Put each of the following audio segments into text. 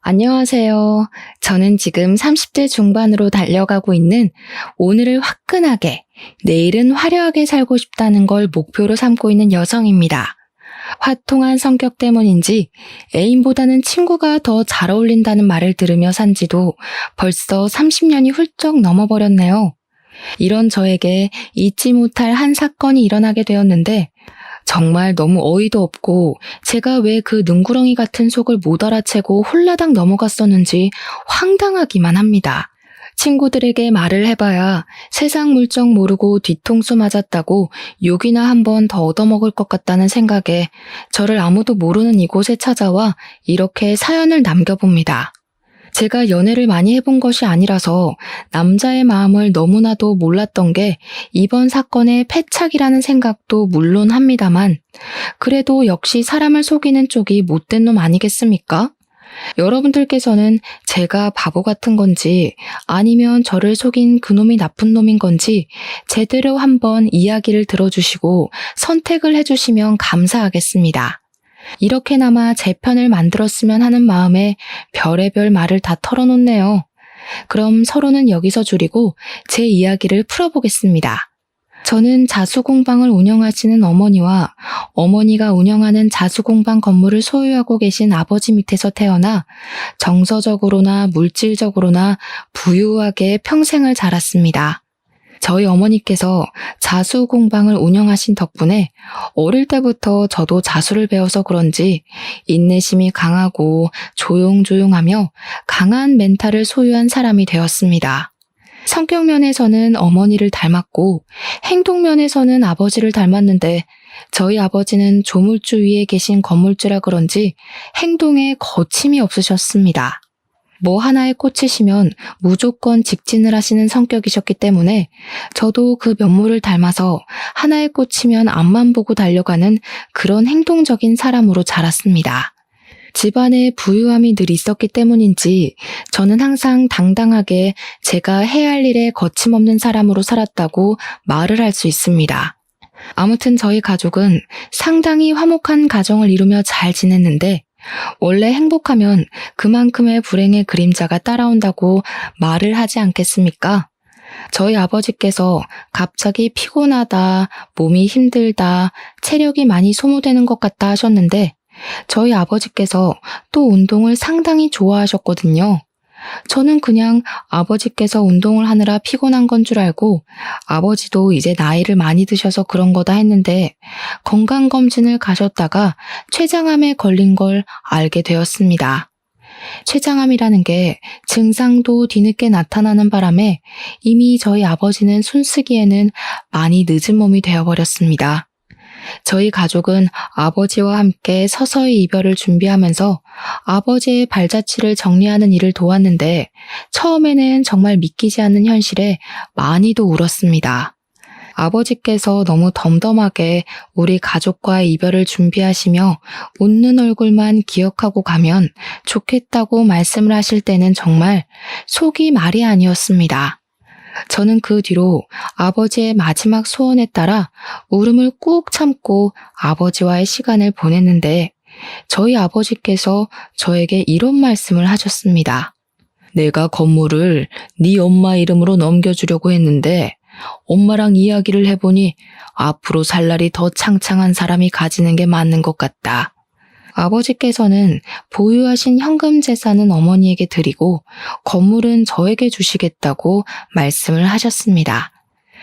안녕하세요. 저는 지금 30대 중반으로 달려가고 있는 오늘을 화끈하게, 내일은 화려하게 살고 싶다는 걸 목표로 삼고 있는 여성입니다. 화통한 성격 때문인지 애인보다는 친구가 더 잘 어울린다는 말을 들으며 산 지도 벌써 30년이 훌쩍 넘어버렸네요. 이런 저에게 잊지 못할 한 사건이 일어나게 되었는데 정말 너무 어이도 없고 제가 왜 그 능구렁이 같은 속을 못 알아채고 홀라당 넘어갔었는지 황당하기만 합니다. 친구들에게 말을 해봐야 세상 물정 모르고 뒤통수 맞았다고 욕이나 한 번 더 얻어먹을 것 같다는 생각에 저를 아무도 모르는 이곳에 찾아와 이렇게 사연을 남겨봅니다. 제가 연애를 많이 해본 것이 아니라서 남자의 마음을 너무나도 몰랐던 게 이번 사건의 패착이라는 생각도 물론 합니다만 그래도 역시 사람을 속이는 쪽이 못된 놈 아니겠습니까? 여러분들께서는 제가 바보 같은 건지 아니면 저를 속인 그놈이 나쁜 놈인 건지 제대로 한번 이야기를 들어주시고 선택을 해주시면 감사하겠습니다. 이렇게나마 제 편을 만들었으면 하는 마음에 별의별 말을 다 털어놓네요. 그럼 서로는 여기서 줄이고 제 이야기를 풀어보겠습니다. 저는 자수공방을 운영하시는 어머니와 어머니가 운영하는 자수공방 건물을 소유하고 계신 아버지 밑에서 태어나 정서적으로나 물질적으로나 부유하게 평생을 자랐습니다. 저희 어머니께서 자수공방을 운영하신 덕분에 어릴 때부터 저도 자수를 배워서 그런지 인내심이 강하고 조용조용하며 강한 멘탈을 소유한 사람이 되었습니다. 성격 면에서는 어머니를 닮았고 행동 면에서는 아버지를 닮았는데 저희 아버지는 조물주 위에 계신 건물주라 그런지 행동에 거침이 없으셨습니다. 뭐 하나에 꽂히시면 무조건 직진을 하시는 성격이셨기 때문에 저도 그 면모를 닮아서 하나에 꽂히면 앞만 보고 달려가는 그런 행동적인 사람으로 자랐습니다. 집안에 부유함이 늘 있었기 때문인지 저는 항상 당당하게 제가 해야 할 일에 거침없는 사람으로 살았다고 말을 할 수 있습니다. 아무튼 저희 가족은 상당히 화목한 가정을 이루며 잘 지냈는데 원래 행복하면 그만큼의 불행의 그림자가 따라온다고 말을 하지 않겠습니까? 저희 아버지께서 갑자기 피곤하다, 몸이 힘들다, 체력이 많이 소모되는 것 같다 하셨는데 저희 아버지께서 또 운동을 상당히 좋아하셨거든요. 저는 그냥 아버지께서 운동을 하느라 피곤한 건 줄 알고 아버지도 이제 나이를 많이 드셔서 그런 거다 했는데 건강검진을 가셨다가 췌장암에 걸린 걸 알게 되었습니다. 췌장암이라는 게 증상도 뒤늦게 나타나는 바람에 이미 저희 아버지는 손쓰기에는 많이 늦은 몸이 되어버렸습니다. 저희 가족은 아버지와 함께 서서히 이별을 준비하면서 아버지의 발자취를 정리하는 일을 도왔는데 처음에는 정말 믿기지 않는 현실에 많이도 울었습니다. 아버지께서 너무 덤덤하게 우리 가족과의 이별을 준비하시며 웃는 얼굴만 기억하고 가면 좋겠다고 말씀을 하실 때는 정말 속이 말이 아니었습니다. 저는 그 뒤로 아버지의 마지막 소원에 따라 울음을 꾹 참고 아버지와의 시간을 보냈는데 저희 아버지께서 저에게 이런 말씀을 하셨습니다. 내가 건물을 네 엄마 이름으로 넘겨주려고 했는데 엄마랑 이야기를 해보니 앞으로 살 날이 더 창창한 사람이 가지는 게 맞는 것 같다. 아버지께서는 보유하신 현금 재산은 어머니에게 드리고 건물은 저에게 주시겠다고 말씀을 하셨습니다.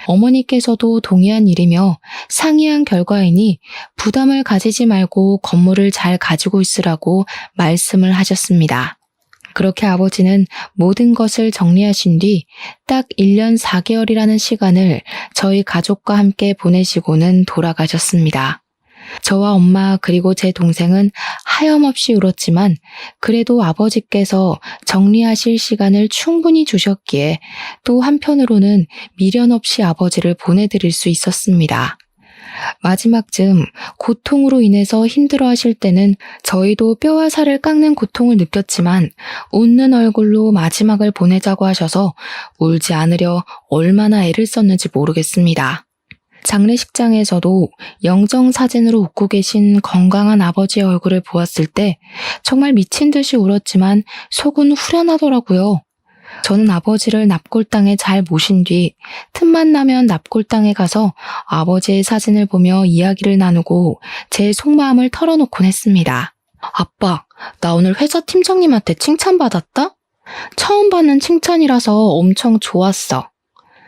어머니께서도 동의한 일이며 상의한 결과이니 부담을 가지지 말고 건물을 잘 가지고 있으라고 말씀을 하셨습니다. 그렇게 아버지는 모든 것을 정리하신 뒤 딱 1년 4개월이라는 시간을 저희 가족과 함께 보내시고는 돌아가셨습니다. 저와 엄마 그리고 제 동생은 하염없이 울었지만 그래도 아버지께서 정리하실 시간을 충분히 주셨기에 또 한편으로는 미련 없이 아버지를 보내드릴 수 있었습니다. 마지막쯤 고통으로 인해서 힘들어하실 때는 저희도 뼈와 살을 깎는 고통을 느꼈지만 웃는 얼굴로 마지막을 보내자고 하셔서 울지 않으려 얼마나 애를 썼는지 모르겠습니다. 장례식장에서도 영정 사진으로 웃고 계신 건강한 아버지의 얼굴을 보았을 때 정말 미친 듯이 울었지만 속은 후련하더라고요. 저는 아버지를 납골당에 잘 모신 뒤 틈만 나면 납골당에 가서 아버지의 사진을 보며 이야기를 나누고 제 속마음을 털어놓곤 했습니다. 아빠, 나 오늘 회사 팀장님한테 칭찬받았다? 처음 받는 칭찬이라서 엄청 좋았어.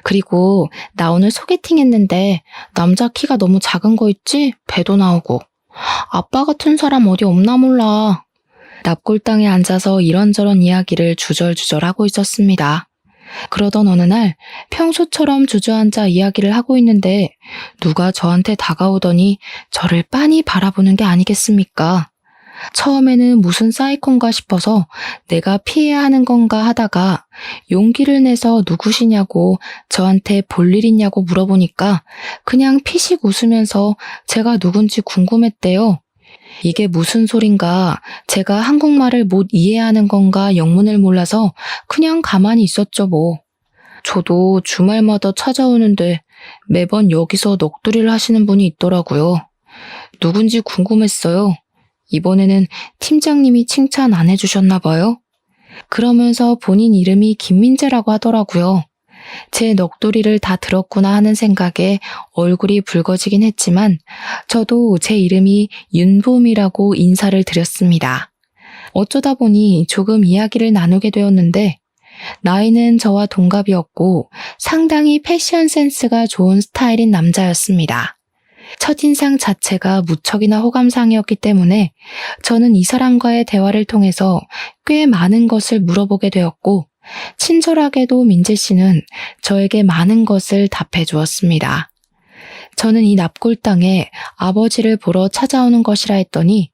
그리고 나 오늘 소개팅 했는데 남자 키가 너무 작은 거 있지? 배도 나오고. 아빠 같은 사람 어디 없나 몰라. 납골당에 앉아서 이런저런 이야기를 주절주절 하고 있었습니다. 그러던 어느 날 평소처럼 주저앉아 이야기를 하고 있는데 누가 저한테 다가오더니 저를 빤히 바라보는 게 아니겠습니까? 처음에는 무슨 사이콘가 싶어서 내가 피해야 하는 건가 하다가 용기를 내서 누구시냐고 저한테 볼 일 있냐고 물어보니까 그냥 피식 웃으면서 제가 누군지 궁금했대요. 이게 무슨 소린가, 제가 한국말을 못 이해하는 건가 영문을 몰라서 그냥 가만히 있었죠 뭐. 저도 주말마다 찾아오는데 매번 여기서 넋두리를 하시는 분이 있더라고요. 누군지 궁금했어요. 이번에는 팀장님이 칭찬 안 해주셨나 봐요. 그러면서 본인 이름이 김민재라고 하더라고요. 제 넋두리를 다 들었구나 하는 생각에 얼굴이 붉어지긴 했지만 저도 제 이름이 윤봄이라고 인사를 드렸습니다. 어쩌다 보니 조금 이야기를 나누게 되었는데 나이는 저와 동갑이었고 상당히 패션 센스가 좋은 스타일인 남자였습니다. 첫인상 자체가 무척이나 호감상이었기 때문에 저는 이 사람과의 대화를 통해서 꽤 많은 것을 물어보게 되었고 친절하게도 민재 씨는 저에게 많은 것을 답해 주었습니다. 저는 이 납골당에 아버지를 보러 찾아오는 것이라 했더니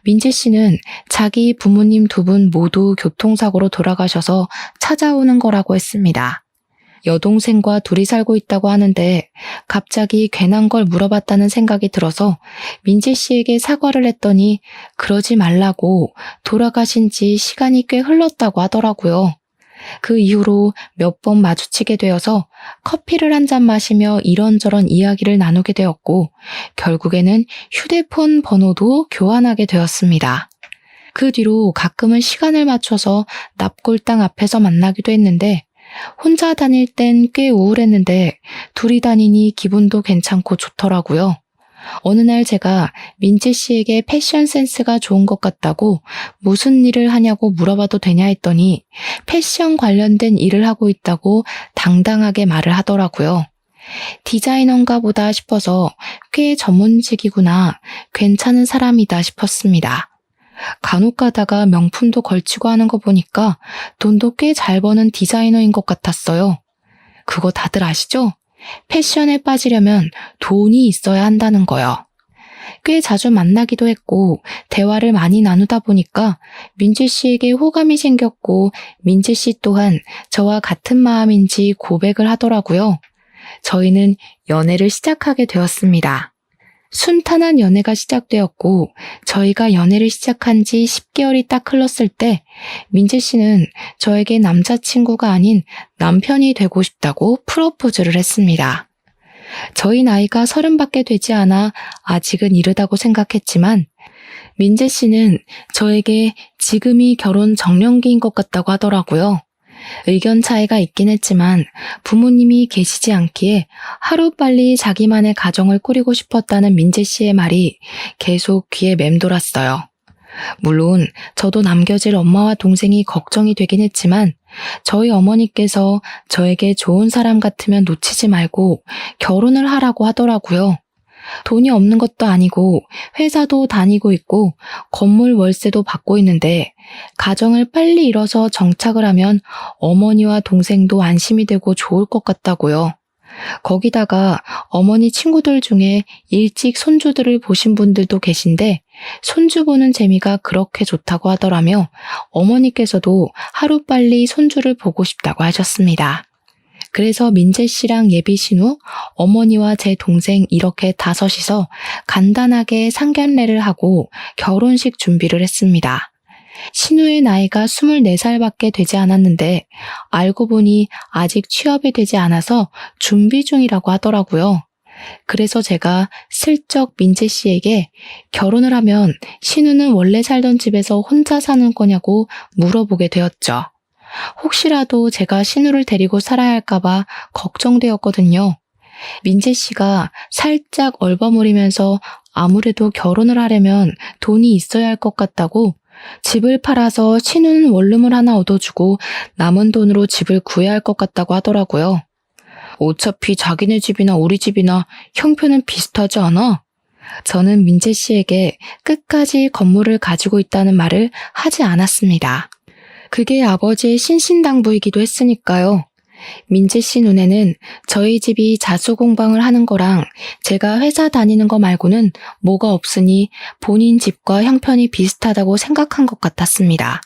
민재 씨는 자기 부모님 두 분 모두 교통사고로 돌아가셔서 찾아오는 거라고 했습니다. 여동생과 둘이 살고 있다고 하는데 갑자기 괜한 걸 물어봤다는 생각이 들어서 민재 씨에게 사과를 했더니 그러지 말라고 돌아가신 지 시간이 꽤 흘렀다고 하더라고요. 그 이후로 몇 번 마주치게 되어서 커피를 한 잔 마시며 이런저런 이야기를 나누게 되었고 결국에는 휴대폰 번호도 교환하게 되었습니다. 그 뒤로 가끔은 시간을 맞춰서 납골당 앞에서 만나기도 했는데 혼자 다닐 땐 꽤 우울했는데 둘이 다니니 기분도 괜찮고 좋더라고요. 어느 날 제가 민재 씨에게 패션 센스가 좋은 것 같다고 무슨 일을 하냐고 물어봐도 되냐 했더니 패션 관련된 일을 하고 있다고 당당하게 말을 하더라고요. 디자이너인가 보다 싶어서 꽤 전문직이구나, 괜찮은 사람이다 싶었습니다. 간혹 가다가 명품도 걸치고 하는 거 보니까 돈도 꽤 잘 버는 디자이너인 것 같았어요. 그거 다들 아시죠? 패션에 빠지려면 돈이 있어야 한다는 거요. 꽤 자주 만나기도 했고 대화를 많이 나누다 보니까 민재 씨에게 호감이 생겼고 민재 씨 또한 저와 같은 마음인지 고백을 하더라고요. 저희는 연애를 시작하게 되었습니다. 순탄한 연애가 시작되었고 저희가 연애를 시작한 지 10개월이 딱 흘렀을 때 민재 씨는 저에게 남자친구가 아닌 남편이 되고 싶다고 프로포즈를 했습니다. 저희 나이가 30밖에 되지 않아 아직은 이르다고 생각했지만 민재 씨는 저에게 지금이 결혼 정년기인 것 같다고 하더라고요. 의견 차이가 있긴 했지만 부모님이 계시지 않기에 하루빨리 자기만의 가정을 꾸리고 싶었다는 민재 씨의 말이 계속 귀에 맴돌았어요. 물론 저도 남겨질 엄마와 동생이 걱정이 되긴 했지만 저희 어머니께서 저에게 좋은 사람 같으면 놓치지 말고 결혼을 하라고 하더라고요. 돈이 없는 것도 아니고 회사도 다니고 있고 건물 월세도 받고 있는데 가정을 빨리 이뤄서 정착을 하면 어머니와 동생도 안심이 되고 좋을 것 같다고요. 거기다가 어머니 친구들 중에 일찍 손주들을 보신 분들도 계신데 손주 보는 재미가 그렇게 좋다고 하더라며 어머니께서도 하루빨리 손주를 보고 싶다고 하셨습니다. 그래서 민재 씨랑 예비 신우, 어머니와 제 동생 이렇게 다섯이서 간단하게 상견례를 하고 결혼식 준비를 했습니다. 신우의 나이가 24살밖에 되지 않았는데 알고 보니 아직 취업이 되지 않아서 준비 중이라고 하더라고요. 그래서 제가 슬쩍 민재 씨에게 결혼을 하면 신우는 원래 살던 집에서 혼자 사는 거냐고 물어보게 되었죠. 혹시라도 제가 신우를 데리고 살아야 할까봐 걱정되었거든요. 민재 씨가 살짝 얼버무리면서 아무래도 결혼을 하려면 돈이 있어야 할 것 같다고 집을 팔아서 신우는 원룸을 하나 얻어주고 남은 돈으로 집을 구해야 할 것 같다고 하더라고요. 어차피 자기네 집이나 우리 집이나 형편은 비슷하지 않아? 저는 민재 씨에게 끝까지 건물을 가지고 있다는 말을 하지 않았습니다. 그게 아버지의 신신당부이기도 했으니까요. 민재 씨 눈에는 저희 집이 자수공방을 하는 거랑 제가 회사 다니는 거 말고는 뭐가 없으니 본인 집과 형편이 비슷하다고 생각한 것 같았습니다.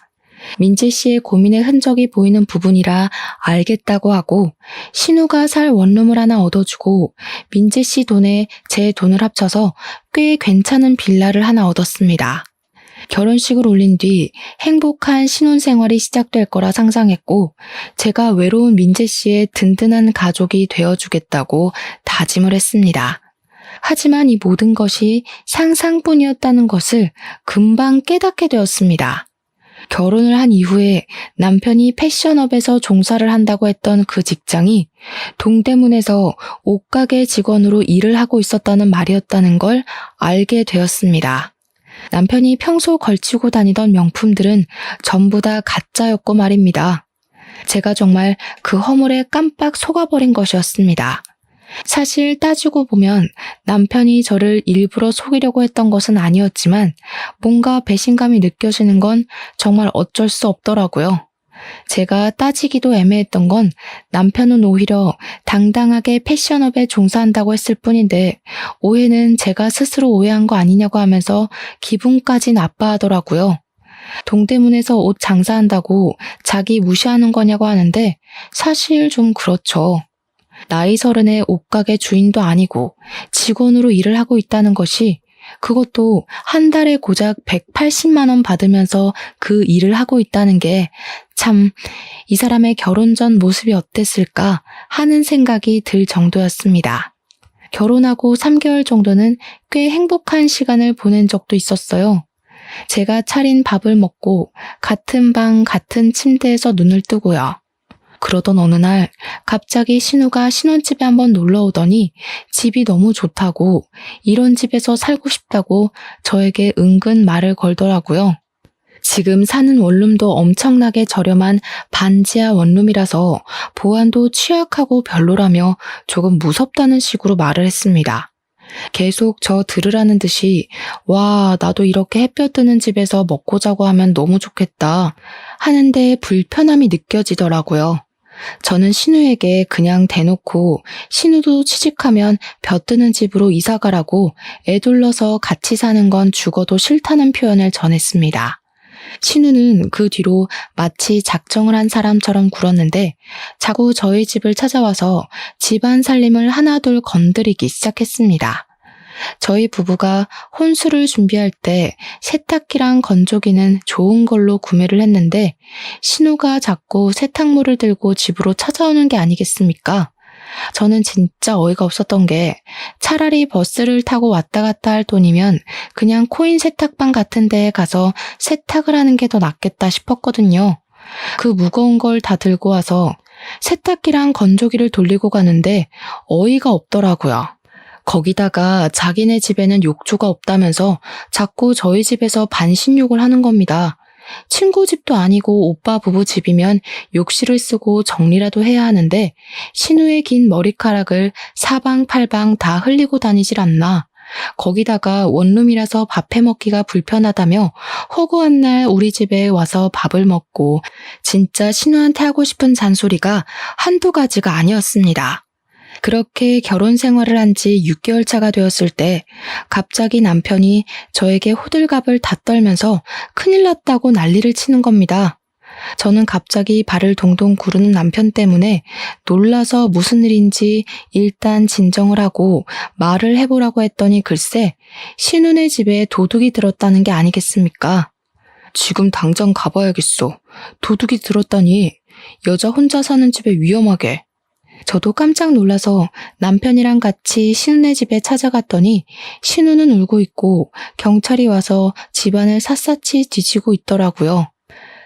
민재 씨의 고민의 흔적이 보이는 부분이라 알겠다고 하고 신우가 살 원룸을 하나 얻어주고 민재 씨 돈에 제 돈을 합쳐서 꽤 괜찮은 빌라를 하나 얻었습니다. 결혼식을 올린 뒤 행복한 신혼생활이 시작될 거라 상상했고 제가 외로운 민재 씨의 든든한 가족이 되어주겠다고 다짐을 했습니다. 하지만 이 모든 것이 상상뿐이었다는 것을 금방 깨닫게 되었습니다. 결혼을 한 이후에 남편이 패션업에서 종사를 한다고 했던 그 직장이 동대문에서 옷가게 직원으로 일을 하고 있었다는 말이었다는 걸 알게 되었습니다. 남편이 평소 걸치고 다니던 명품들은 전부 다 가짜였고 말입니다. 제가 정말 그 허물에 깜빡 속아버린 것이었습니다. 사실 따지고 보면 남편이 저를 일부러 속이려고 했던 것은 아니었지만 뭔가 배신감이 느껴지는 건 정말 어쩔 수 없더라고요. 제가 따지기도 애매했던 건 남편은 오히려 당당하게 패션업에 종사한다고 했을 뿐인데 오해는 제가 스스로 오해한 거 아니냐고 하면서 기분까지 나빠하더라고요. 동대문에서 옷 장사한다고 자기 무시하는 거냐고 하는데 사실 좀 그렇죠. 나이 30에 옷가게 주인도 아니고 직원으로 일을 하고 있다는 것이 그것도 한 달에 고작 180만 원 받으면서 그 일을 하고 있다는 게 참 이 사람의 결혼 전 모습이 어땠을까 하는 생각이 들 정도였습니다. 결혼하고 3개월 정도는 꽤 행복한 시간을 보낸 적도 있었어요. 제가 차린 밥을 먹고 같은 방 같은 침대에서 눈을 뜨고요. 그러던 어느 날 갑자기 신우가 신혼집에 한번 놀러 오더니 집이 너무 좋다고 이런 집에서 살고 싶다고 저에게 은근 말을 걸더라고요. 지금 사는 원룸도 엄청나게 저렴한 반지하 원룸이라서 보안도 취약하고 별로라며 조금 무섭다는 식으로 말을 했습니다. 계속 저 들으라는 듯이 와, 나도 이렇게 햇볕 드는 집에서 먹고 자고 하면 너무 좋겠다 하는데 불편함이 느껴지더라고요. 저는 신우에게 그냥 대놓고 신우도 취직하면 볕 드는 집으로 이사가라고 애둘러서 같이 사는 건 죽어도 싫다는 표현을 전했습니다. 신우는 그 뒤로 마치 작정을 한 사람처럼 굴었는데 자꾸 저희 집을 찾아와서 집안 살림을 하나둘 건드리기 시작했습니다. 저희 부부가 혼수를 준비할 때 세탁기랑 건조기는 좋은 걸로 구매를 했는데 신우가 자꾸 세탁물을 들고 집으로 찾아오는 게 아니겠습니까? 저는 진짜 어이가 없었던 게 차라리 버스를 타고 왔다 갔다 할 돈이면 그냥 코인 세탁방 같은 데에 가서 세탁을 하는 게 더 낫겠다 싶었거든요. 그 무거운 걸 다 들고 와서 세탁기랑 건조기를 돌리고 가는데 어이가 없더라고요. 거기다가 자기네 집에는 욕조가 없다면서 자꾸 저희 집에서 반신욕을 하는 겁니다. 친구 집도 아니고 오빠 부부 집이면 욕실을 쓰고 정리라도 해야 하는데 신우의 긴 머리카락을 사방팔방 다 흘리고 다니질 않나. 거기다가 원룸이라서 밥 해먹기가 불편하다며 허구한 날 우리 집에 와서 밥을 먹고 진짜 신우한테 하고 싶은 잔소리가 한두 가지가 아니었습니다. 그렇게 결혼 생활을 한 지 6개월 차가 되었을 때 갑자기 남편이 저에게 호들갑을 다 떨면서 큰일 났다고 난리를 치는 겁니다. 저는 갑자기 발을 동동 구르는 남편 때문에 놀라서 무슨 일인지 일단 진정을 하고 말을 해보라고 했더니 글쎄 신우네 집에 도둑이 들었다는 게 아니겠습니까? 지금 당장 가봐야겠어. 도둑이 들었다니. 여자 혼자 사는 집에 위험하게. 저도 깜짝 놀라서 남편이랑 같이 신우네 집에 찾아갔더니 신우는 울고 있고 경찰이 와서 집안을 샅샅이 뒤지고 있더라고요.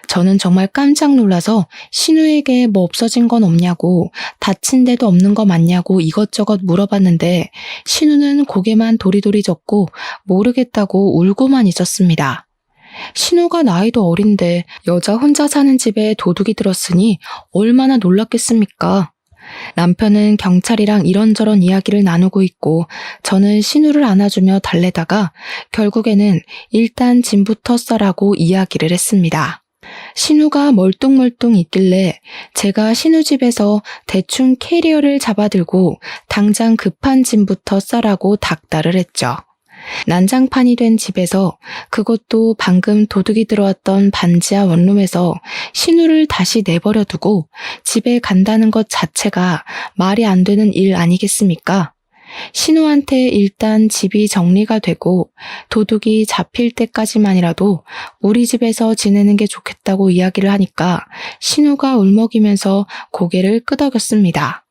저는 정말 깜짝 놀라서 신우에게 뭐 없어진 건 없냐고, 다친 데도 없는 거 맞냐고 이것저것 물어봤는데 신우는 고개만 도리도리 젓고 모르겠다고 울고만 있었습니다. 신우가 나이도 어린데 여자 혼자 사는 집에 도둑이 들었으니 얼마나 놀랐겠습니까? 남편은 경찰이랑 이런저런 이야기를 나누고 있고 저는 신우를 안아주며 달래다가 결국에는 일단 짐부터 싸라고 이야기를 했습니다. 신우가 멀뚱멀뚱 있길래 제가 신우 집에서 대충 캐리어를 잡아들고 당장 급한 짐부터 싸라고 닥달을 했죠. 난장판이 된 집에서, 그것도 방금 도둑이 들어왔던 반지하 원룸에서 신우를 다시 내버려 두고 집에 간다는 것 자체가 말이 안 되는 일 아니겠습니까? 신우한테 일단 집이 정리가 되고 도둑이 잡힐 때까지만이라도 우리 집에서 지내는 게 좋겠다고 이야기를 하니까 신우가 울먹이면서 고개를 끄덕였습니다.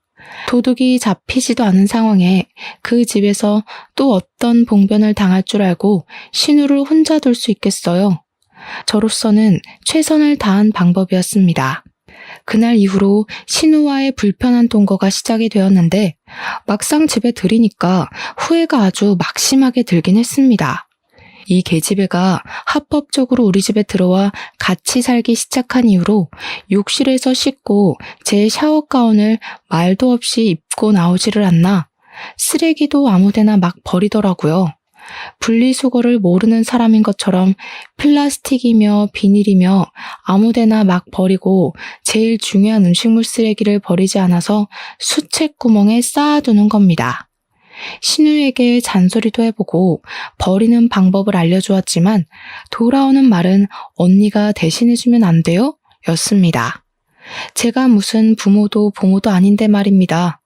도둑이 잡히지도 않은 상황에 그 집에서 또 어떤 봉변을 당할 줄 알고 신우를 혼자 둘 수 있겠어요. 저로서는 최선을 다한 방법이었습니다. 그날 이후로 신우와의 불편한 동거가 시작이 되었는데 막상 집에 들이니까 후회가 아주 막심하게 들긴 했습니다. 이 계집애가 합법적으로 우리 집에 들어와 같이 살기 시작한 이후로 욕실에서 씻고 제 샤워 가운을 말도 없이 입고 나오지를 않나 쓰레기도 아무데나 막 버리더라고요. 분리수거를 모르는 사람인 것처럼 플라스틱이며 비닐이며 아무데나 막 버리고 제일 중요한 음식물 쓰레기를 버리지 않아서 수채구멍에 쌓아두는 겁니다. 신우에게 잔소리도 해보고 버리는 방법을 알려주었지만 돌아오는 말은 언니가 대신해주면 안 돼요? 였습니다. 제가 무슨 부모도 보모도 아닌데 말입니다.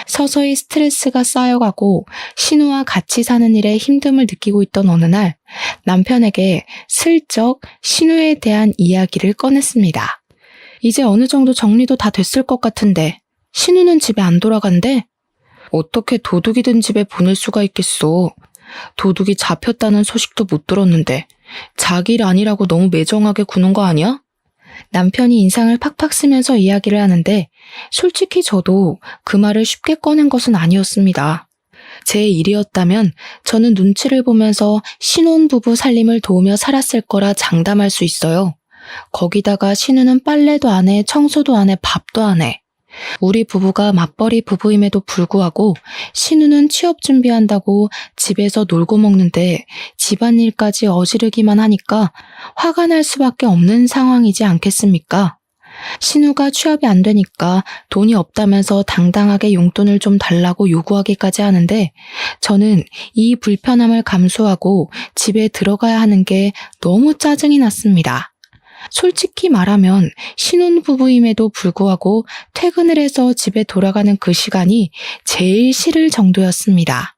서서히 스트레스가 쌓여가고 신우와 같이 사는 일에 힘듦을 느끼고 있던 어느 날 남편에게 슬쩍 신우에 대한 이야기를 꺼냈습니다. 이제 어느 정도 정리도 다 됐을 것 같은데 신우는 집에 안 돌아간대? 어떻게 도둑이 든 집에 보낼 수가 있겠소. 도둑이 잡혔다는 소식도 못 들었는데 자기 일 아니라고 너무 매정하게 구는 거 아니야? 남편이 인상을 팍팍 쓰면서 이야기를 하는데 솔직히 저도 그 말을 쉽게 꺼낸 것은 아니었습니다. 제 일이었다면 저는 눈치를 보면서 신혼부부 살림을 도우며 살았을 거라 장담할 수 있어요. 거기다가 신우는 빨래도 안 해, 청소도 안 해, 밥도 안 해. 우리 부부가 맞벌이 부부임에도 불구하고 신우는 취업 준비한다고 집에서 놀고 먹는데 집안일까지 어지르기만 하니까 화가 날 수밖에 없는 상황이지 않겠습니까? 신우가 취업이 안 되니까 돈이 없다면서 당당하게 용돈을 좀 달라고 요구하기까지 하는데 저는 이 불편함을 감수하고 집에 들어가야 하는 게 너무 짜증이 났습니다. 솔직히 말하면 신혼부부임에도 불구하고 퇴근을 해서 집에 돌아가는 그 시간이 제일 싫을 정도였습니다.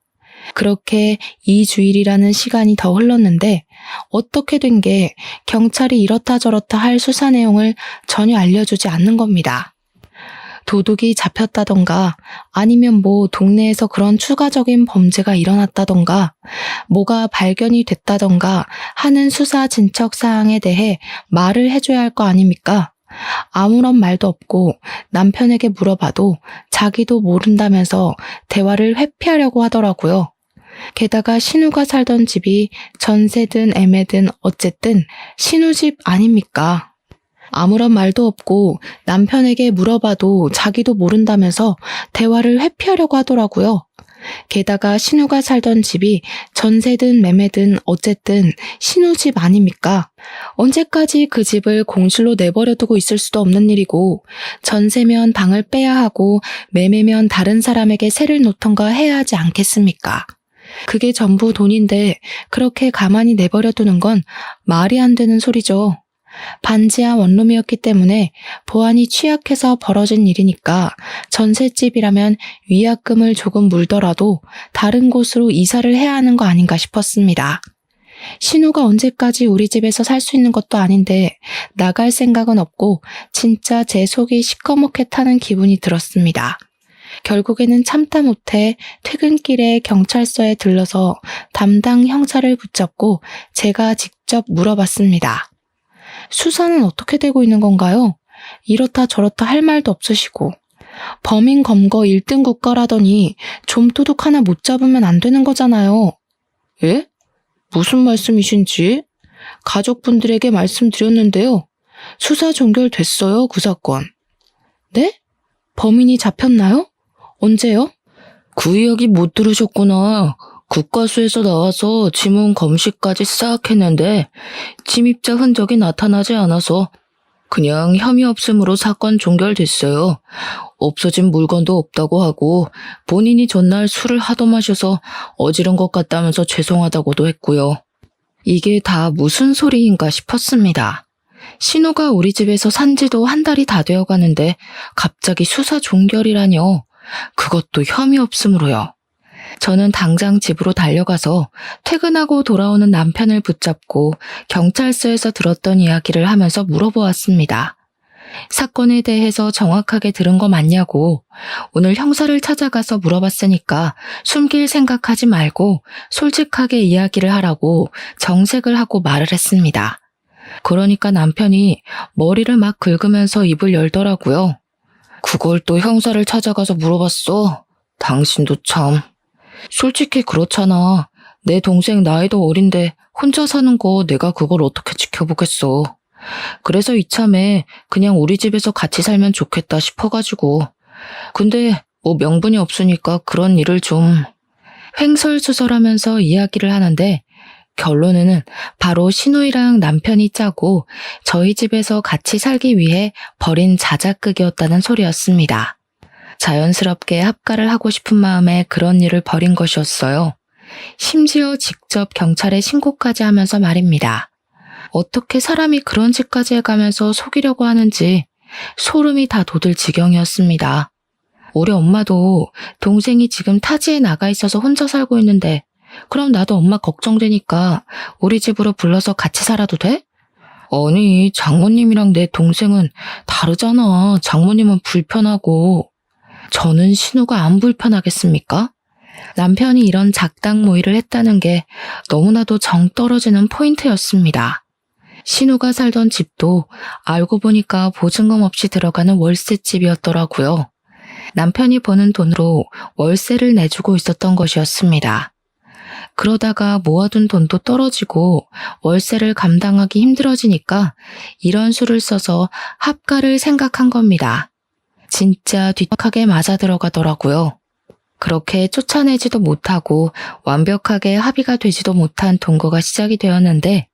그렇게 2주일이라는 시간이 더 흘렀는데 어떻게 된 게 경찰이 이렇다 저렇다 할 수사 내용을 전혀 알려주지 않는 겁니다. 도둑이 잡혔다던가 아니면 뭐 동네에서 그런 추가적인 범죄가 일어났다던가 뭐가 발견이 됐다던가 하는 수사 진척 사항에 대해 말을 해줘야 할 거 아닙니까? 아무런 말도 없고 남편에게 물어봐도 자기도 모른다면서 대화를 회피하려고 하더라고요. 게다가 신우가 살던 집이 전세든 애매든 어쨌든 신우 집 아닙니까? 아무런 말도 없고 남편에게 물어봐도 자기도 모른다면서 대화를 회피하려고 하더라고요. 게다가 신우가 살던 집이 전세든 매매든 어쨌든 신우 집 아닙니까? 언제까지 그 집을 공실로 내버려두고 있을 수도 없는 일이고 전세면 방을 빼야 하고 매매면 다른 사람에게 세를 놓던가 해야 하지 않겠습니까? 그게 전부 돈인데 그렇게 가만히 내버려두는 건 말이 안 되는 소리죠. 반지하 원룸이었기 때문에 보안이 취약해서 벌어진 일이니까 전셋집이라면 위약금을 조금 물더라도 다른 곳으로 이사를 해야 하는 거 아닌가 싶었습니다. 신우가 언제까지 우리 집에서 살 수 있는 것도 아닌데 나갈 생각은 없고 진짜 제 속이 시커멓게 타는 기분이 들었습니다. 결국에는 참다 못해 퇴근길에 경찰서에 들러서 담당 형사를 붙잡고 제가 직접 물어봤습니다. 수사는 어떻게 되고 있는 건가요? 이렇다 저렇다 할 말도 없으시고 범인 검거 1등 국가라더니 좀도둑 하나 못 잡으면 안 되는 거잖아요. 예? 무슨 말씀이신지? 가족분들에게 말씀드렸는데요. 수사 종결됐어요, 그 사건. 네? 범인이 잡혔나요? 언제요? 그 이야기 못 들으셨구나. 국과수에서 나와서 지문 검시까지 싹 했는데 침입자 흔적이 나타나지 않아서 그냥 혐의 없음으로 사건 종결됐어요. 없어진 물건도 없다고 하고 본인이 전날 술을 하도 마셔서 어지른 것 같다면서 죄송하다고도 했고요. 이게 다 무슨 소리인가 싶었습니다. 신우가 우리 집에서 산 지도 한 달이 다 되어 가는데 갑자기 수사 종결이라뇨. 그것도 혐의 없음으로요. 저는 당장 집으로 달려가서 퇴근하고 돌아오는 남편을 붙잡고 경찰서에서 들었던 이야기를 하면서 물어보았습니다. 사건에 대해서 정확하게 들은 거 맞냐고. 오늘 형사를 찾아가서 물어봤으니까 숨길 생각하지 말고 솔직하게 이야기를 하라고 정색을 하고 말을 했습니다. 그러니까 남편이 머리를 막 긁으면서 입을 열더라고요. 그걸 또 형사를 찾아가서 물어봤어? 당신도 참. 솔직히 그렇잖아. 내 동생 나이도 어린데 혼자 사는 거 내가 그걸 어떻게 지켜보겠어. 그래서 이참에 그냥 우리 집에서 같이 살면 좋겠다 싶어가지고. 근데 뭐 명분이 없으니까 그런 일을 좀 횡설수설하면서 이야기를 하는데 결론은 바로 신우이랑 남편이 짜고 저희 집에서 같이 살기 위해 벌인 자작극이었다는 소리였습니다. 자연스럽게 합가를 하고 싶은 마음에 그런 일을 벌인 것이었어요. 심지어 직접 경찰에 신고까지 하면서 말입니다. 어떻게 사람이 그런 짓까지 해가면서 속이려고 하는지 소름이 다 돋을 지경이었습니다. 우리 엄마도 동생이 지금 타지에 나가 있어서 혼자 살고 있는데 그럼 나도 엄마 걱정되니까 우리 집으로 불러서 같이 살아도 돼? 아니, 장모님이랑 내 동생은 다르잖아. 장모님은 불편하고. 저는 신우가 안 불편하겠습니까? 남편이 이런 작당 모의를 했다는 게 너무나도 정 떨어지는 포인트였습니다. 신우가 살던 집도 알고 보니까 보증금 없이 들어가는 월세집이었더라고요. 남편이 버는 돈으로 월세를 내주고 있었던 것이었습니다. 그러다가 모아둔 돈도 떨어지고 월세를 감당하기 힘들어지니까 이런 수를 써서 합가를 생각한 겁니다. 진짜 뒷박하게 맞아 들어가더라고요. 그렇게 쫓아내지도 못하고 완벽하게 합의가 되지도 못한 동거가 시작이 되었는데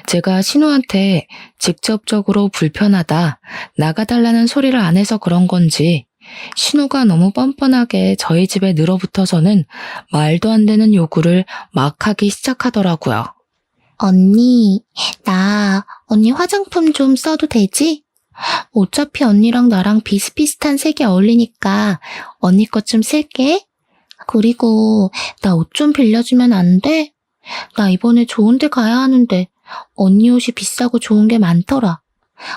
제가 신우한테 직접적으로 불편하다, 나가달라는 소리를 안 해서 그런 건지 신우가 너무 뻔뻔하게 저희 집에 늘어붙어서는 말도 안 되는 요구를 막 하기 시작하더라고요. 언니 화장품 좀 써도 되지? 어차피 언니랑 나랑 비슷비슷한 색이 어울리니까 언니 것 좀 쓸게. 그리고 나 옷 좀 빌려주면 안 돼? 나 이번에 좋은 데 가야 하는데 언니 옷이 비싸고 좋은 게 많더라.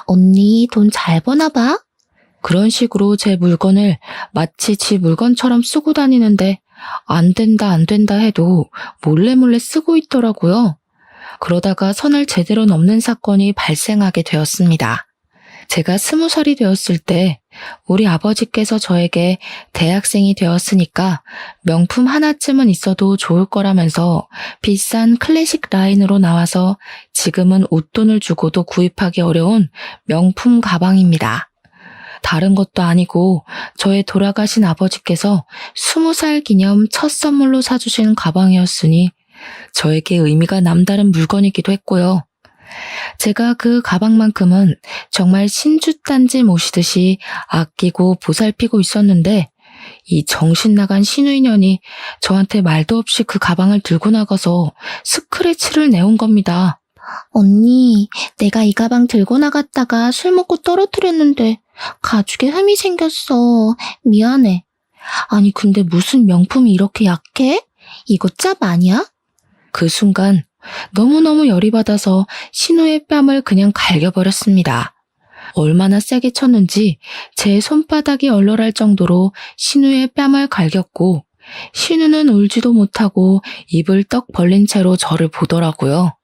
언니 돈 잘 버나 봐? 그런 식으로 제 물건을 마치 지 물건처럼 쓰고 다니는데 안 된다 해도 몰래 쓰고 있더라고요. 그러다가 선을 제대로 넘는 사건이 발생하게 되었습니다. 제가 20살이 되었을 때 우리 아버지께서 저에게 대학생이 되었으니까 명품 하나쯤은 있어도 좋을 거라면서 비싼 클래식 라인으로 나와서 지금은 웃돈을 주고도 구입하기 어려운 명품 가방입니다. 다른 것도 아니고 저의 돌아가신 아버지께서 20살 기념 첫 선물로 사주신 가방이었으니 저에게 의미가 남다른 물건이기도 했고요. 제가 그 가방만큼은 정말 신주단지 모시듯이 아끼고 보살피고 있었는데 이 정신 나간 신우인연이 저한테 말도 없이 그 가방을 들고 나가서 스크래치를 내온 겁니다. 언니, 내가 이 가방 들고 나갔다가 술 먹고 떨어뜨렸는데 가죽에 흠이 생겼어. 미안해. 아니 근데 무슨 명품이 이렇게 약해? 이거 짭 아니야? 그 순간 너무너무 열이 받아서 신우의 뺨을 그냥 갈겨버렸습니다. 얼마나 세게 쳤는지 제 손바닥이 얼얼할 정도로 신우의 뺨을 갈겼고 신우는 울지도 못하고 입을 떡 벌린 채로 저를 보더라고요.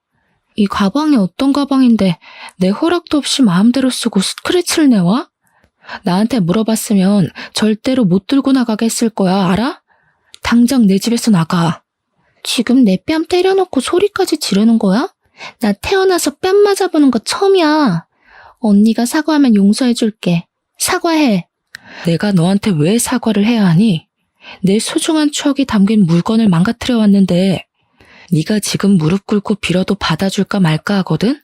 이 가방이 어떤 가방인데 내 허락도 없이 마음대로 쓰고 스크래치를 내와? 나한테 물어봤으면 절대로 못 들고 나가게 했을 거야, 알아? 당장 내 집에서 나가. 지금 내 뺨 때려놓고 소리까지 지르는 거야? 나 태어나서 뺨 맞아보는 거 처음이야. 언니가 사과하면 용서해줄게. 사과해. 내가 너한테 왜 사과를 해야 하니? 내 소중한 추억이 담긴 물건을 망가뜨려 왔는데 네가 지금 무릎 꿇고 빌어도 받아줄까 말까 하거든?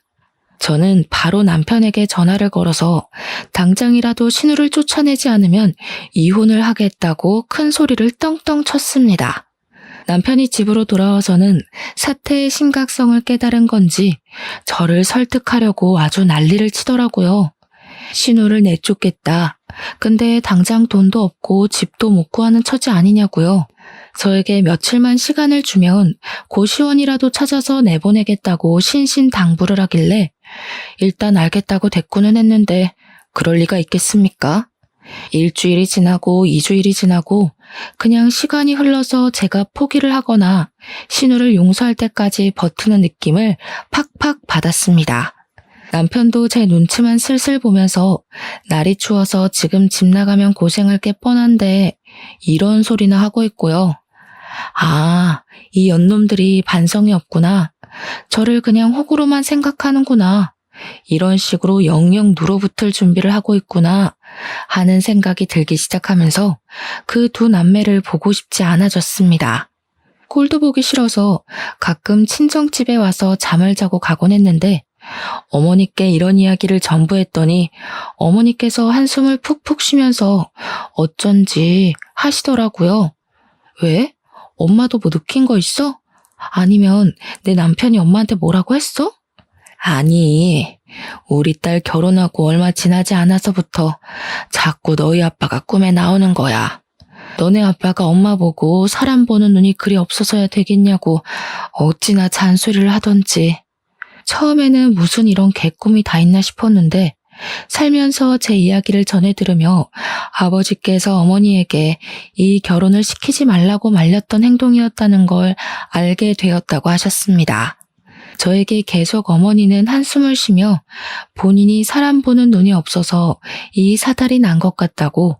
저는 바로 남편에게 전화를 걸어서 당장이라도 신우를 쫓아내지 않으면 이혼을 하겠다고 큰 소리를 떵떵 쳤습니다. 남편이 집으로 돌아와서는 사태의 심각성을 깨달은 건지 저를 설득하려고 아주 난리를 치더라고요. 신우를 내쫓겠다. 근데 당장 돈도 없고 집도 못 구하는 처지 아니냐고요. 저에게 며칠만 시간을 주면 고시원이라도 찾아서 내보내겠다고 신신당부를 하길래 일단 알겠다고 대꾸는 했는데 그럴 리가 있겠습니까? 일주일이 지나고 2주일이 지나고 그냥 시간이 흘러서 제가 포기를 하거나 신우를 용서할 때까지 버티는 느낌을 팍팍 받았습니다. 남편도 제 눈치만 슬슬 보면서 날이 추워서 지금 집 나가면 고생할 게 뻔한데 이런 소리나 하고 있고요. 아, 이 연놈들이 반성이 없구나. 저를 그냥 호구로만 생각하는구나. 이런 식으로 영영 누로붙을 준비를 하고 있구나 하는 생각이 들기 시작하면서 그 두 남매를 보고 싶지 않아졌습니다. 꼴도 보기 싫어서 가끔 친정집에 와서 잠을 자고 가곤 했는데 어머니께 이런 이야기를 전부 했더니 어머니께서 한숨을 푹푹 쉬면서 어쩐지 하시더라고요. 왜? 엄마도 뭐 느낀 거 있어? 아니면 내 남편이 엄마한테 뭐라고 했어? 아니, 우리 딸 결혼하고 얼마 지나지 않아서부터 자꾸 너희 아빠가 꿈에 나오는 거야. 너네 아빠가 엄마 보고 사람 보는 눈이 그리 없어서야 되겠냐고 어찌나 잔소리를 하던지. 처음에는 무슨 이런 개꿈이 다 있나 싶었는데 살면서 제 이야기를 전해 들으며 아버지께서 어머니에게 이 결혼을 시키지 말라고 말렸던 행동이었다는 걸 알게 되었다고 하셨습니다. 저에게 계속 어머니는 한숨을 쉬며 본인이 사람 보는 눈이 없어서 이 사달이 난 것 같다고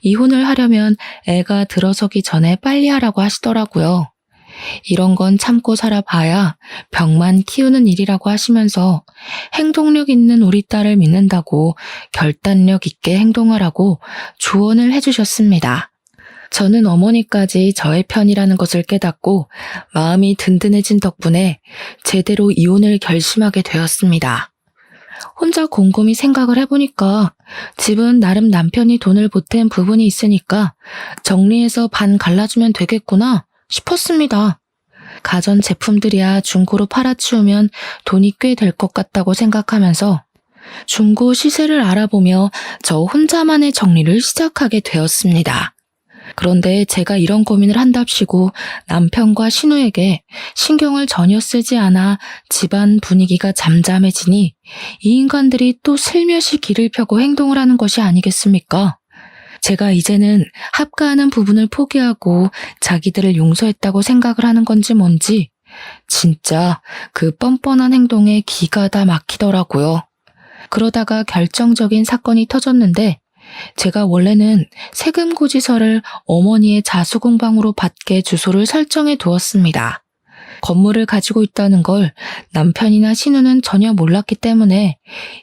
이혼을 하려면 애가 들어서기 전에 빨리 하라고 하시더라고요. 이런 건 참고 살아봐야 병만 키우는 일이라고 하시면서 행동력 있는 우리 딸을 믿는다고 결단력 있게 행동하라고 조언을 해주셨습니다. 저는 어머니까지 저의 편이라는 것을 깨닫고 마음이 든든해진 덕분에 제대로 이혼을 결심하게 되었습니다. 혼자 곰곰이 생각을 해보니까 집은 나름 남편이 돈을 보탠 부분이 있으니까 정리해서 반 갈라주면 되겠구나 싶었습니다. 가전 제품들이야 중고로 팔아치우면 돈이 꽤 될 것 같다고 생각하면서 중고 시세를 알아보며 저 혼자만의 정리를 시작하게 되었습니다. 그런데 제가 이런 고민을 한답시고 남편과 신우에게 신경을 전혀 쓰지 않아 집안 분위기가 잠잠해지니 이 인간들이 또 슬며시 길을 펴고 행동을 하는 것이 아니겠습니까? 제가 이제는 합가하는 부분을 포기하고 자기들을 용서했다고 생각을 하는 건지 뭔지 진짜 그 뻔뻔한 행동에 기가 다 막히더라고요. 그러다가 결정적인 사건이 터졌는데 제가 원래는 세금 고지서를 어머니의 자수공방으로 받게 주소를 설정해 두었습니다. 건물을 가지고 있다는 걸 남편이나 신우는 전혀 몰랐기 때문에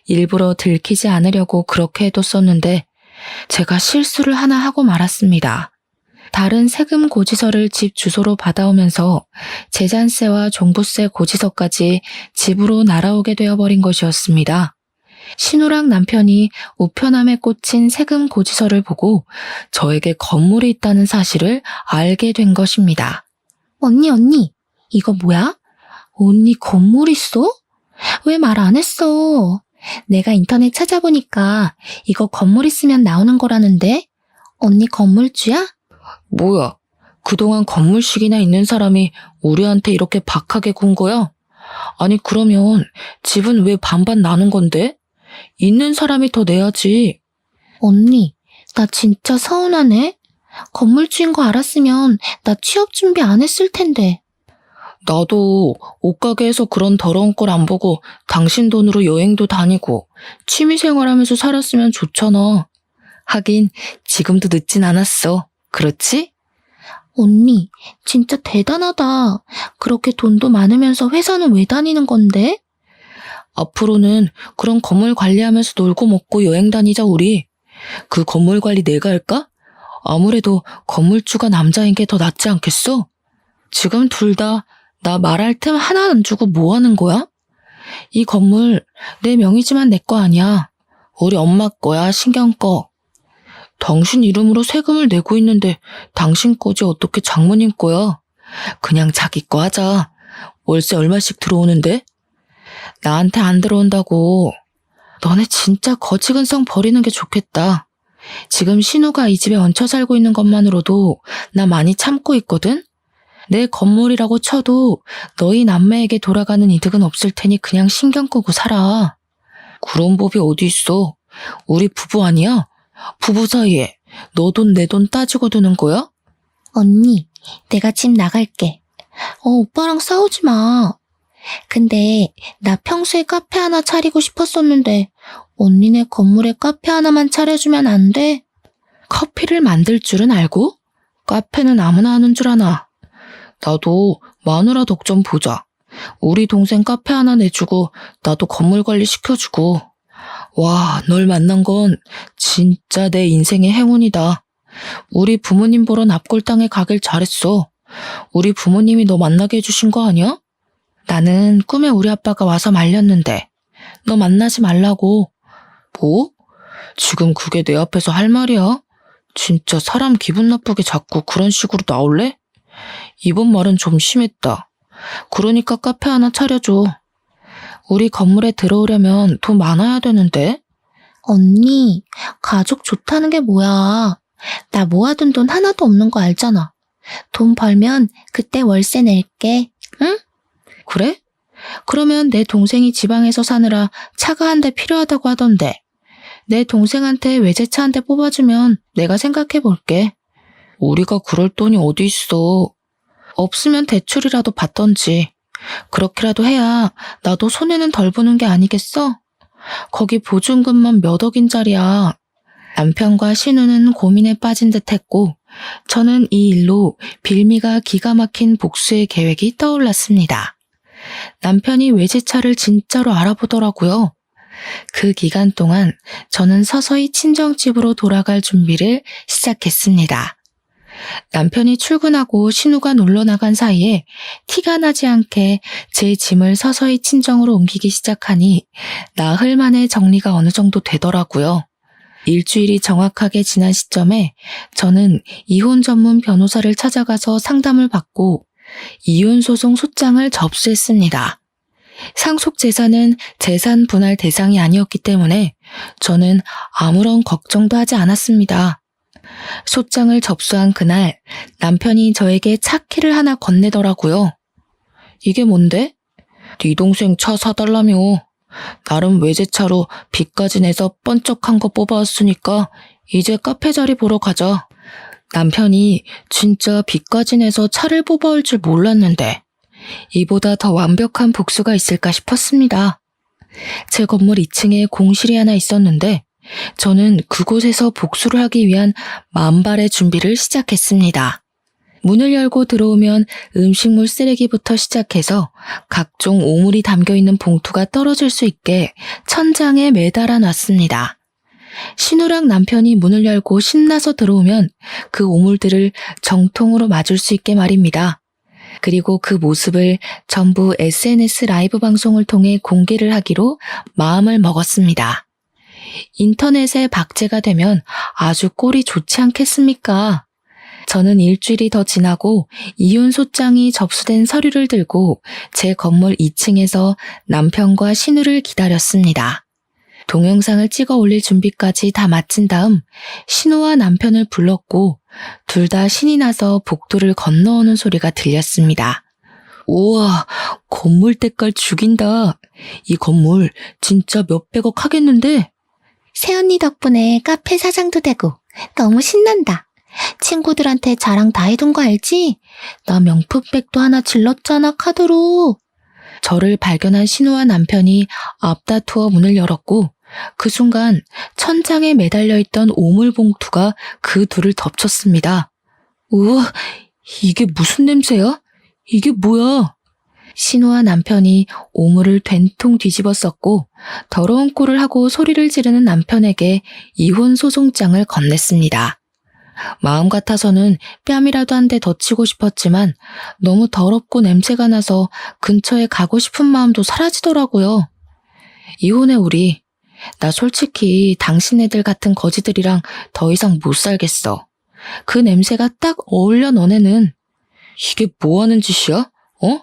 일부러 들키지 않으려고 그렇게 해뒀었는데 제가 실수를 하나 하고 말았습니다. 다른 세금 고지서를 집 주소로 받아오면서 재산세와 종부세 고지서까지 집으로 날아오게 되어버린 것이었습니다. 신우랑 남편이 우편함에 꽂힌 세금 고지서를 보고 저에게 건물이 있다는 사실을 알게 된 것입니다. 언니, 이거 뭐야? 언니 건물 있어? 왜 말 안 했어? 내가 인터넷 찾아보니까 이거 건물 있으면 나오는 거라는데? 언니 건물주야? 뭐야, 그동안 건물식이나 있는 사람이 우리한테 이렇게 박하게 군 거야? 아니 그러면 집은 왜 반반 나눈 건데? 있는 사람이 더 내야지. 언니, 나 진짜 서운하네. 건물주인 거 알았으면 나 취업 준비 안 했을 텐데. 나도 옷가게에서 그런 더러운 걸 안 보고 당신 돈으로 여행도 다니고 취미생활하면서 살았으면 좋잖아. 하긴 지금도 늦진 않았어. 그렇지? 언니, 진짜 대단하다. 그렇게 돈도 많으면서 회사는 왜 다니는 건데? 앞으로는 그런 건물 관리하면서 놀고 먹고 여행 다니자 우리. 그 건물 관리 내가 할까? 아무래도 건물주가 남자인 게 더 낫지 않겠어? 지금 둘 다 나 말할 틈 하나 안 주고 뭐 하는 거야? 이 건물 내 명의지만 내 거 아니야. 우리 엄마 거야, 신경 꺼. 당신 이름으로 세금을 내고 있는데 당신 거지 어떻게 장모님 거야? 그냥 자기 거 하자. 월세 얼마씩 들어오는데? 나한테 안 들어온다고. 너네 진짜 거지근성 버리는 게 좋겠다. 지금 신우가 이 집에 얹혀 살고 있는 것만으로도 나 많이 참고 있거든? 내 건물이라고 쳐도 너희 남매에게 돌아가는 이득은 없을 테니 그냥 신경 끄고 살아. 그런 법이 어디 있어? 우리 부부 아니야? 부부 사이에 너 돈 내 돈 따지고 드는 거야? 언니, 내가 집 나갈게. 오빠랑 싸우지 마. 근데 나 평소에 카페 하나 차리고 싶었었는데 언니네 건물에 카페 하나만 차려주면 안 돼? 커피를 만들 줄은 알고? 카페는 아무나 하는 줄 아나. 나도 마누라 덕 좀 보자. 우리 동생 카페 하나 내주고 나도 건물 관리 시켜주고. 와, 널 만난 건 진짜 내 인생의 행운이다. 우리 부모님 보러 납골당에 가길 잘했어. 우리 부모님이 너 만나게 해주신 거 아니야? 나는 꿈에 우리 아빠가 와서 말렸는데 너 만나지 말라고. 뭐? 지금 그게 내 앞에서 할 말이야? 진짜 사람 기분 나쁘게 자꾸 그런 식으로 나올래? 이번 말은 좀 심했다. 그러니까 카페 하나 차려줘. 우리 건물에 들어오려면 돈 많아야 되는데. 언니, 가족 좋다는 게 뭐야. 나 모아둔 돈 하나도 없는 거 알잖아. 돈 벌면 그때 월세 낼게. 응? 그래? 그러면 내 동생이 지방에서 사느라 차가 한 대 필요하다고 하던데. 내 동생한테 외제차 한 대 뽑아주면 내가 생각해 볼게. 우리가 그럴 돈이 어디 있어. 없으면 대출이라도 받던지. 그렇게라도 해야 나도 손해는 덜 보는 게 아니겠어? 거기 보증금만 몇 억인짜리야. 남편과 신우는 고민에 빠진 듯 했고 저는 이 일로 빌미가 기가 막힌 복수의 계획이 떠올랐습니다. 남편이 외제차를 진짜로 알아보더라고요. 그 기간 동안 저는 서서히 친정집으로 돌아갈 준비를 시작했습니다. 남편이 출근하고 신우가 놀러 나간 사이에 티가 나지 않게 제 짐을 서서히 친정으로 옮기기 시작하니 나흘 만에 정리가 어느 정도 되더라고요. 일주일이 정확하게 지난 시점에 저는 이혼 전문 변호사를 찾아가서 상담을 받고 이혼소송 소장을 접수했습니다. 상속 재산은 재산 분할 대상이 아니었기 때문에 저는 아무런 걱정도 하지 않았습니다. 소장을 접수한 그날 남편이 저에게 차 키를 하나 건네더라고요. 이게 뭔데? 네 동생 차 사달라며. 나름 외제차로 빚까지 내서 번쩍한 거 뽑아왔으니까 이제 카페 자리 보러 가자. 남편이 진짜 빚까지 내서 차를 뽑아올 줄 몰랐는데 이보다 더 완벽한 복수가 있을까 싶었습니다. 제 건물 2층에 공실이 하나 있었는데 저는 그곳에서 복수를 하기 위한 만발의 준비를 시작했습니다. 문을 열고 들어오면 음식물 쓰레기부터 시작해서 각종 오물이 담겨있는 봉투가 떨어질 수 있게 천장에 매달아 놨습니다. 신우랑 남편이 문을 열고 신나서 들어오면 그 오물들을 정통으로 맞을 수 있게 말입니다. 그리고 그 모습을 전부 SNS 라이브 방송을 통해 공개를 하기로 마음을 먹었습니다. 인터넷에 박제가 되면 아주 꼴이 좋지 않겠습니까? 저는 일주일이 더 지나고 이혼 소장이 접수된 서류를 들고 제 건물 2층에서 남편과 신우를 기다렸습니다. 동영상을 찍어 올릴 준비까지 다 마친 다음 신우와 남편을 불렀고 둘 다 신이 나서 복도를 건너오는 소리가 들렸습니다. 우와, 건물 때깔 죽인다. 이 건물 진짜 몇백억 하겠는데? 새언니 덕분에 카페 사장도 되고 너무 신난다. 친구들한테 자랑 다 해둔 거 알지? 나 명품백도 하나 질렀잖아, 카드로. 저를 발견한 신우와 남편이 앞다투어 문을 열었고 그 순간 천장에 매달려 있던 오물봉투가 그 둘을 덮쳤습니다. 우와, 이게 무슨 냄새야? 이게 뭐야? 신우와 남편이 오물을 된통 뒤집어 썼고 더러운 꼴을 하고 소리를 지르는 남편에게 이혼 소송장을 건넸습니다. 마음 같아서는 뺨이라도 한 대 더 치고 싶었지만 너무 더럽고 냄새가 나서 근처에 가고 싶은 마음도 사라지더라고요. 이혼해 우리. 나 솔직히 당신네들 같은 거지들이랑 더 이상 못 살겠어. 그 냄새가 딱 어울려 너네는. 이게 뭐 하는 짓이야? 어?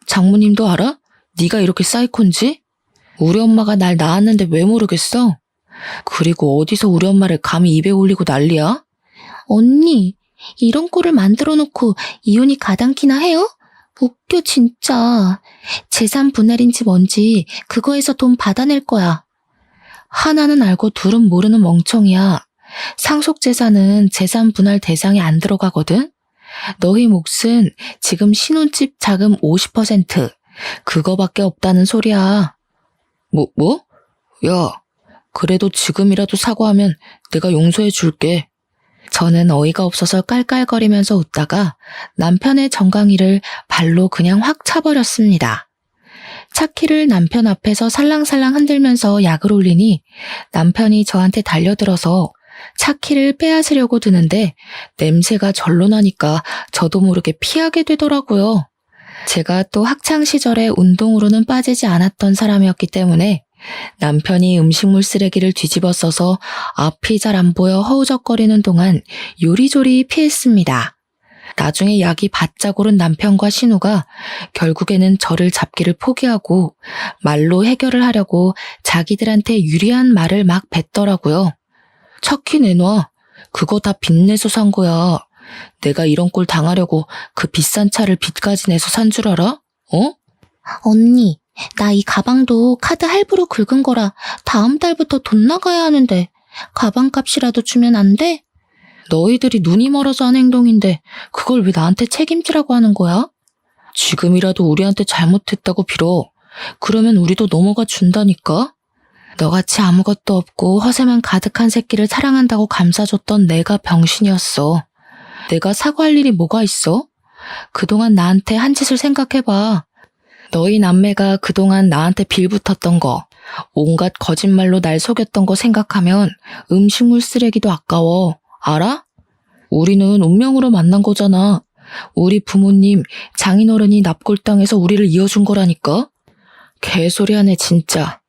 장모님도 알아? 네가 이렇게 사이콘지? 우리 엄마가 날 낳았는데 왜 모르겠어? 그리고 어디서 우리 엄마를 감히 입에 올리고 난리야? 언니, 이런 꼴을 만들어 놓고 이혼이 가당키나 해요? 웃겨, 진짜. 재산 분할인지 뭔지 그거에서 돈 받아낼 거야. 하나는 알고 둘은 모르는 멍청이야. 상속재산은 재산 분할 대상에 안 들어가거든? 너희 몫은 지금 신혼집 자금 50%, 그거밖에 없다는 소리야. 뭐? 야, 그래도 지금이라도 사과하면 내가 용서해 줄게. 저는 어이가 없어서 깔깔거리면서 웃다가 남편의 정강이를 발로 그냥 확 차버렸습니다. 차키를 남편 앞에서 살랑살랑 흔들면서 약을 올리니 남편이 저한테 달려들어서 차키를 빼앗으려고 드는데 냄새가 절로 나니까 저도 모르게 피하게 되더라고요. 제가 또 학창시절에 운동으로는 빠지지 않았던 사람이었기 때문에 남편이 음식물 쓰레기를 뒤집어 써서 앞이 잘 안 보여 허우적거리는 동안 요리조리 피했습니다. 나중에 약이 바짝 오른 남편과 신우가 결국에는 저를 잡기를 포기하고 말로 해결을 하려고 자기들한테 유리한 말을 막 뱉더라고요. 차키 내놔. 그거 다 빚내서 산 거야. 내가 이런 꼴 당하려고 그 비싼 차를 빚까지 내서 산 줄 알아? 어? 언니, 나 이 가방도 카드 할부로 긁은 거라 다음 달부터 돈 나가야 하는데 가방값이라도 주면 안 돼? 너희들이 눈이 멀어서 한 행동인데 그걸 왜 나한테 책임지라고 하는 거야? 지금이라도 우리한테 잘못했다고 빌어. 그러면 우리도 넘어가 준다니까? 너같이 아무것도 없고 허세만 가득한 새끼를 사랑한다고 감싸줬던 내가 병신이었어. 내가 사과할 일이 뭐가 있어? 그동안 나한테 한 짓을 생각해봐. 너희 남매가 그동안 나한테 빌붙었던 거, 온갖 거짓말로 날 속였던 거 생각하면 음식물 쓰레기도 아까워. 알아? 우리는 운명으로 만난 거잖아. 우리 부모님, 장인어른이 납골당해서 우리를 이어준 거라니까? 개소리하네 진짜.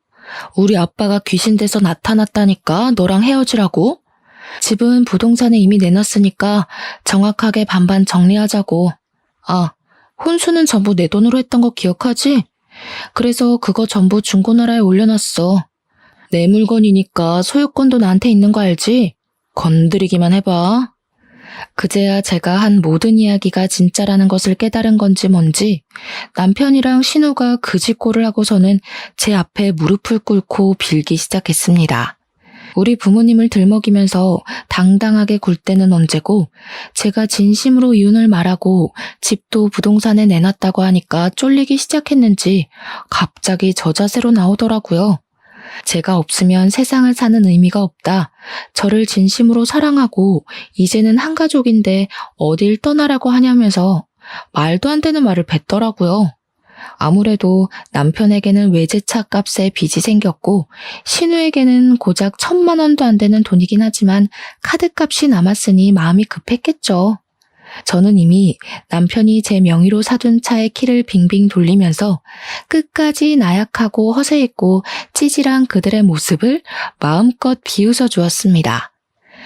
우리 아빠가 귀신 돼서 나타났다니까 너랑 헤어지라고? 집은 부동산에 이미 내놨으니까 정확하게 반반 정리하자고. 아, 혼수는 전부 내 돈으로 했던 거 기억하지? 그래서 그거 전부 중고나라에 올려놨어. 내 물건이니까 소유권도 나한테 있는 거 알지? 건드리기만 해봐. 그제야 제가 한 모든 이야기가 진짜라는 것을 깨달은 건지 뭔지 남편이랑 신우가 그지꼴을 하고서는 제 앞에 무릎을 꿇고 빌기 시작했습니다. 우리 부모님을 들먹이면서 당당하게 굴 때는 언제고 제가 진심으로 이혼을 말하고 집도 부동산에 내놨다고 하니까 쫄리기 시작했는지 갑자기 저 자세로 나오더라고요. 제가 없으면 세상을 사는 의미가 없다. 저를 진심으로 사랑하고 이제는 한 가족인데 어딜 떠나라고 하냐면서 말도 안 되는 말을 뱉더라고요. 아무래도 남편에게는 외제차 값에 빚이 생겼고 신우에게는 고작 1,000만 원도 안 되는 돈이긴 하지만 카드값이 남았으니 마음이 급했겠죠. 저는 이미 남편이 제 명의로 사둔 차의 키를 빙빙 돌리면서 끝까지 나약하고 허세있고 찌질한 그들의 모습을 마음껏 비웃어 주었습니다.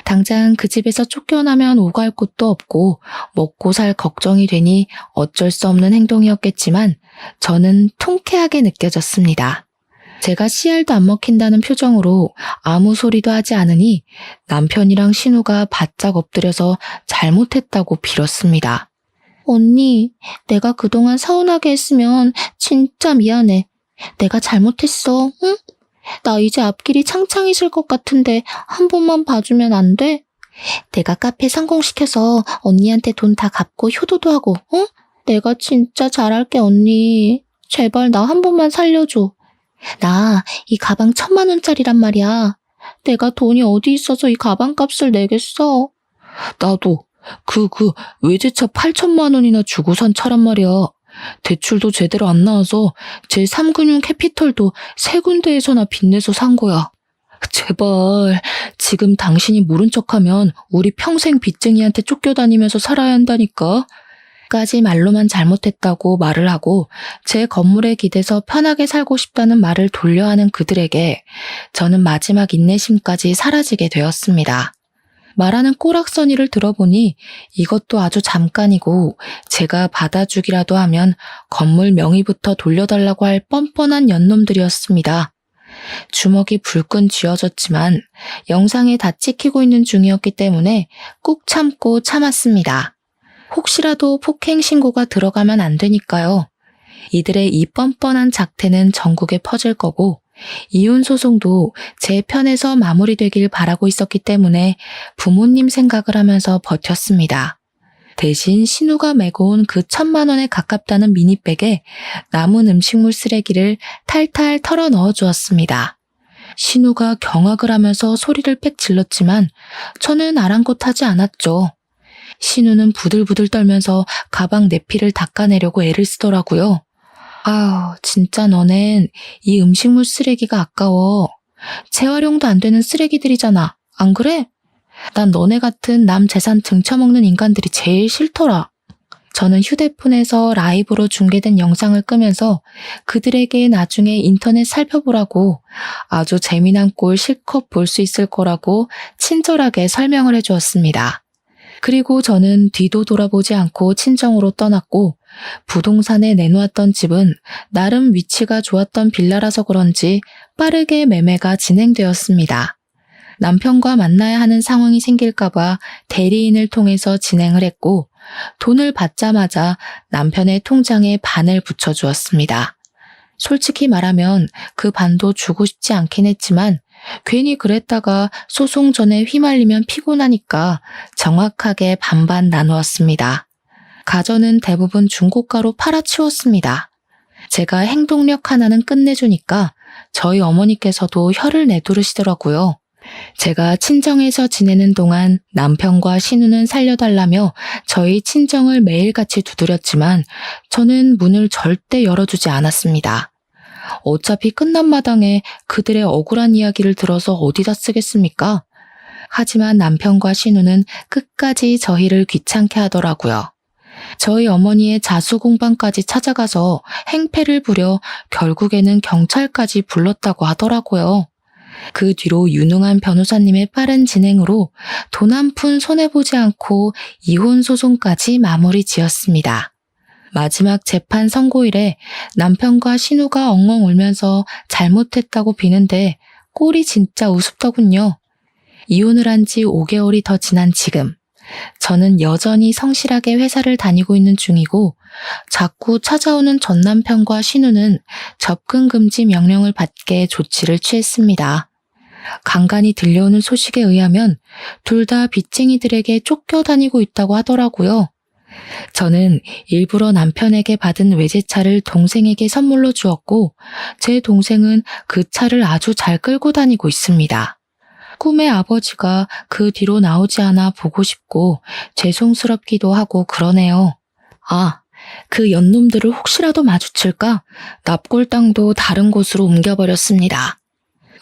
당장 그 집에서 쫓겨나면 오갈 곳도 없고 먹고 살 걱정이 되니 어쩔 수 없는 행동이었겠지만 저는 통쾌하게 느껴졌습니다. 제가 씨알도 안 먹힌다는 표정으로 아무 소리도 하지 않으니 남편이랑 신우가 바짝 엎드려서 잘못했다고 빌었습니다. 언니, 내가 그동안 서운하게 했으면 진짜 미안해. 내가 잘못했어, 응? 나 이제 앞길이 창창해질 것 같은데 한 번만 봐주면 안 돼? 내가 카페 성공시켜서 언니한테 돈 다 갚고 효도도 하고, 응? 내가 진짜 잘할게, 언니. 제발 나 한 번만 살려줘. 나 이 가방 1,000만 원짜리란 말이야. 내가 돈이 어디 있어서 이 가방 값을 내겠어. 나도 그 외제차 8천만 원이나 주고 산 차란 말이야. 대출도 제대로 안 나와서 제 3금융 캐피털도 세 군데에서나 빚내서 산 거야. 제발 지금 당신이 모른 척하면 우리 평생 빚쟁이한테 쫓겨다니면서 살아야 한다니까. 까지 말로만 잘못했다고 말을 하고 제 건물에 기대서 편하게 살고 싶다는 말을 돌려하는 그들에게 저는 마지막 인내심까지 사라지게 되었습니다. 말하는 꼬락서니를 들어보니 이것도 아주 잠깐이고 제가 받아주기라도 하면 건물 명의부터 돌려달라고 할 뻔뻔한 연놈들이었습니다. 주먹이 불끈 쥐어졌지만 영상에 다 찍히고 있는 중이었기 때문에 꾹 참고 참았습니다. 혹시라도 폭행 신고가 들어가면 안 되니까요. 이들의 이 뻔뻔한 작태는 전국에 퍼질 거고 이혼 소송도 제 편에서 마무리되길 바라고 있었기 때문에 부모님 생각을 하면서 버텼습니다. 대신 신우가 메고 온 그 1,000만 원에 가깝다는 미니백에 남은 음식물 쓰레기를 탈탈 털어 넣어 주었습니다. 신우가 경악을 하면서 소리를 빽 질렀지만 저는 아랑곳하지 않았죠. 신우는 부들부들 떨면서 가방 내피를 닦아내려고 애를 쓰더라고요. 아우, 진짜 너넨 이 음식물 쓰레기가 아까워. 재활용도 안 되는 쓰레기들이잖아. 안 그래? 난 너네 같은 남 재산 등쳐먹는 인간들이 제일 싫더라. 저는 휴대폰에서 라이브로 중계된 영상을 끄면서 그들에게 나중에 인터넷 살펴보라고 아주 재미난 꼴 실컷 볼 수 있을 거라고 친절하게 설명을 해주었습니다. 그리고 저는 뒤도 돌아보지 않고 친정으로 떠났고 부동산에 내놓았던 집은 나름 위치가 좋았던 빌라라서 그런지 빠르게 매매가 진행되었습니다. 남편과 만나야 하는 상황이 생길까봐 대리인을 통해서 진행을 했고 돈을 받자마자 남편의 통장에 반을 붙여주었습니다. 솔직히 말하면 그 반도 주고 싶지 않긴 했지만 괜히 그랬다가 소송 전에 휘말리면 피곤하니까 정확하게 반반 나누었습니다. 가전은 대부분 중고가로 팔아치웠습니다. 제가 행동력 하나는 끝내주니까 저희 어머니께서도 혀를 내두르시더라고요. 제가 친정에서 지내는 동안 남편과 신우는 살려달라며 저희 친정을 매일같이 두드렸지만 저는 문을 절대 열어주지 않았습니다. 어차피 끝난 마당에 그들의 억울한 이야기를 들어서 어디다 쓰겠습니까? 하지만 남편과 신우는 끝까지 저희를 귀찮게 하더라고요. 저희 어머니의 자수공방까지 찾아가서 행패를 부려 결국에는 경찰까지 불렀다고 하더라고요. 그 뒤로 유능한 변호사님의 빠른 진행으로 돈 한 푼 손해보지 않고 이혼 소송까지 마무리 지었습니다. 마지막 재판 선고일에 남편과 신우가 엉엉 울면서 잘못했다고 비는데 꼴이 진짜 우습더군요. 이혼을 한 지 5개월이 더 지난 지금 저는 여전히 성실하게 회사를 다니고 있는 중이고 자꾸 찾아오는 전 남편과 신우는 접근 금지 명령을 받게 조치를 취했습니다. 간간히 들려오는 소식에 의하면 둘 다 빚쟁이들에게 쫓겨다니고 있다고 하더라고요. 저는 일부러 남편에게 받은 외제차를 동생에게 선물로 주었고 제 동생은 그 차를 아주 잘 끌고 다니고 있습니다. 꿈의 아버지가 그 뒤로 나오지 않아 보고 싶고 죄송스럽기도 하고 그러네요. 아, 그 연놈들을 혹시라도 마주칠까 납골당도 다른 곳으로 옮겨버렸습니다.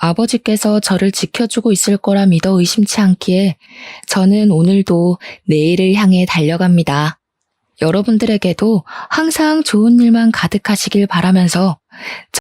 아버지께서 저를 지켜주고 있을 거라 믿어 의심치 않기에 저는 오늘도 내일을 향해 달려갑니다. 여러분들에게도 항상 좋은 일만 가득하시길 바라면서